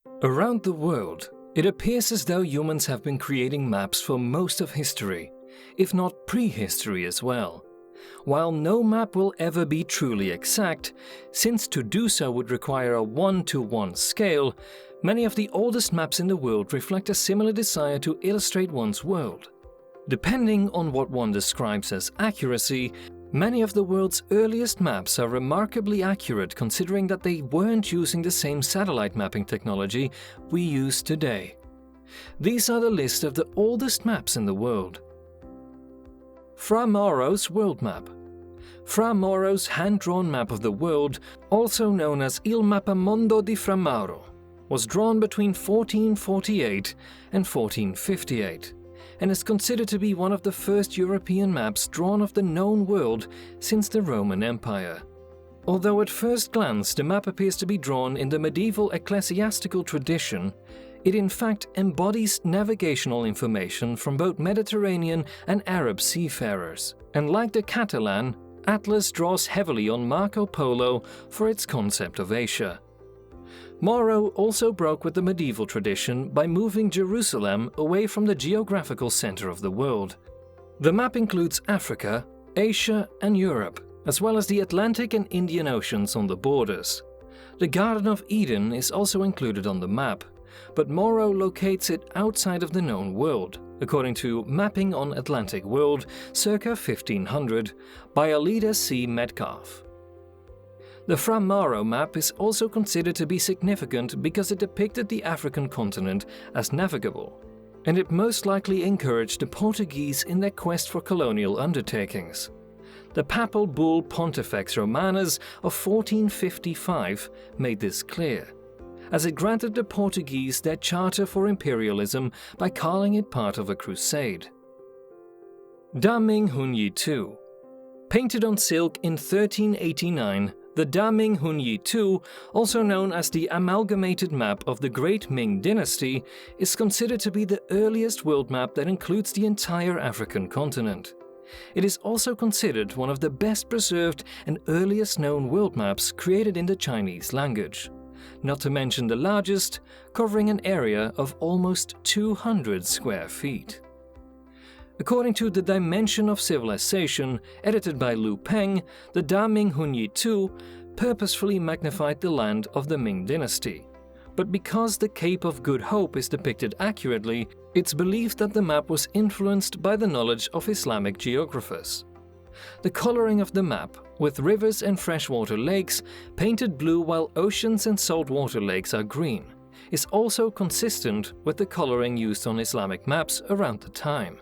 Around the world, it appears as though humans have been creating maps for most of history, if not prehistory as well. While no map will ever be truly exact, since to do so would require a 1-to-1 scale, many of the oldest maps in the world reflect a similar desire to illustrate one's world. Depending on what one describes as accuracy, many of the world's earliest maps are remarkably accurate considering that they weren't using the same satellite mapping technology we use today. These are the list of the oldest maps in the world. Fra Mauro's World Map. Fra Mauro's hand-drawn map of the world, also known as Il Mappamondo di Fra Mauro, was drawn between 1448 and 1458, and is considered to be one of the first European maps drawn of the known world since the Roman Empire. Although at first glance the map appears to be drawn in the medieval ecclesiastical tradition, it in fact embodies navigational information from both Mediterranean and Arab seafarers, and like the Catalan, Atlas draws heavily on Marco Polo for its concept of Asia. Mauro also broke with the medieval tradition by moving Jerusalem away from the geographical center of the world. The map includes Africa, Asia and Europe, as well as the Atlantic and Indian Oceans on the borders. The Garden of Eden is also included on the map, but Mauro locates it outside of the known world, according to Mapping on Atlantic World, circa 1500, by Alida C. Metcalf. The Fra Mauro map is also considered to be significant because it depicted the African continent as navigable, and it most likely encouraged the Portuguese in their quest for colonial undertakings. The papal bull Pontifex Romanus of 1455 made this clear, as it granted the Portuguese their charter for imperialism by calling it part of a crusade. Da Ming Hunyi II. Painted on silk in 1389, the Da Ming Hunyi II, also known as the amalgamated map of the Great Ming Dynasty, is considered to be the earliest world map that includes the entire African continent. It is also considered one of the best preserved and earliest known world maps created in the Chinese language, not to mention the largest, covering an area of almost 200 square feet. According to The Dimension of Civilization, edited by Lu Peng, the Da Ming Hunyi II purposefully magnified the land of the Ming dynasty. But because the Cape of Good Hope is depicted accurately, it's believed that the map was influenced by the knowledge of Islamic geographers. The coloring of the map, with rivers and freshwater lakes painted blue while oceans and saltwater lakes are green, is also consistent with the coloring used on Islamic maps around the time.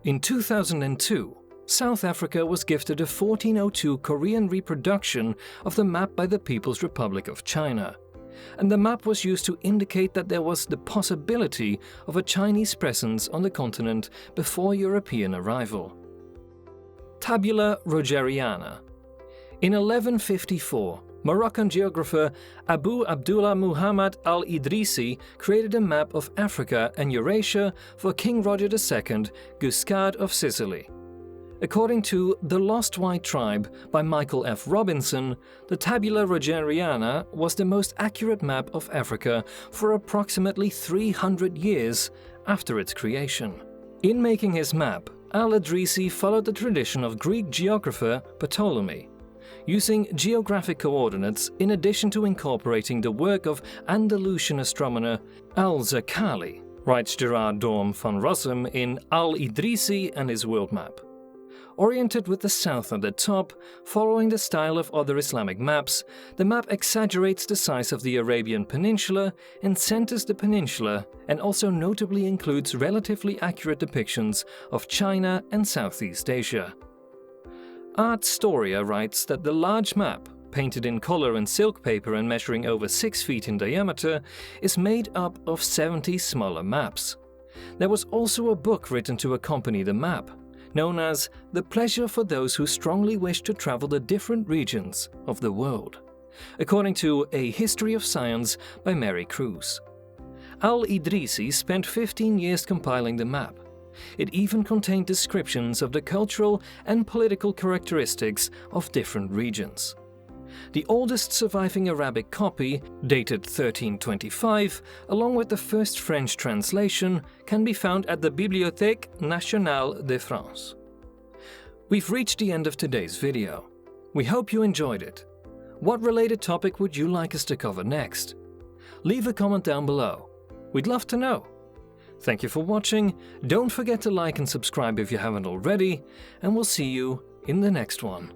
In 2002, South Africa was gifted a 1402 Korean reproduction of the map by the People's Republic of China, and the map was used to indicate that there was the possibility of a Chinese presence on the continent before European arrival. Tabula Rogeriana. In 1154, Moroccan geographer Abu Abdullah Muhammad al-Idrisi created a map of Africa and Eurasia for King Roger II, Guiscard of Sicily. According to The Lost White Tribe by Michael F. Robinson, the Tabula Rogeriana was the most accurate map of Africa for approximately 300 years after its creation. In making his map, al-Idrisi followed the tradition of Greek geographer Ptolemy, using geographic coordinates in addition to incorporating the work of Andalusian astronomer al-Zakhali, writes Gerard Dorm van Rossum in Al-Idrisi and His World Map. Oriented with the south at the top, following the style of other Islamic maps, the map exaggerates the size of the Arabian Peninsula and centers the peninsula, and also notably includes relatively accurate depictions of China and Southeast Asia. Art Storia writes that the large map, painted in color and silk paper and measuring over 6 feet in diameter, is made up of 70 smaller maps. There was also a book written to accompany the map, known as The Pleasure for Those Who Strongly Wish to Travel the Different Regions of the World, according to A History of Science by Mary Cruz. Al-Idrisi spent 15 years compiling the map. It even contained descriptions of the cultural and political characteristics of different regions. The oldest surviving Arabic copy, dated 1325, along with the first French translation, can be found at the Bibliothèque Nationale de France. We've reached the end of today's video. We hope you enjoyed it. What related topic would you like us to cover next? Leave a comment down below. We'd love to know. Thank you for watching, don't forget to like and subscribe if you haven't already, and we'll see you in the next one.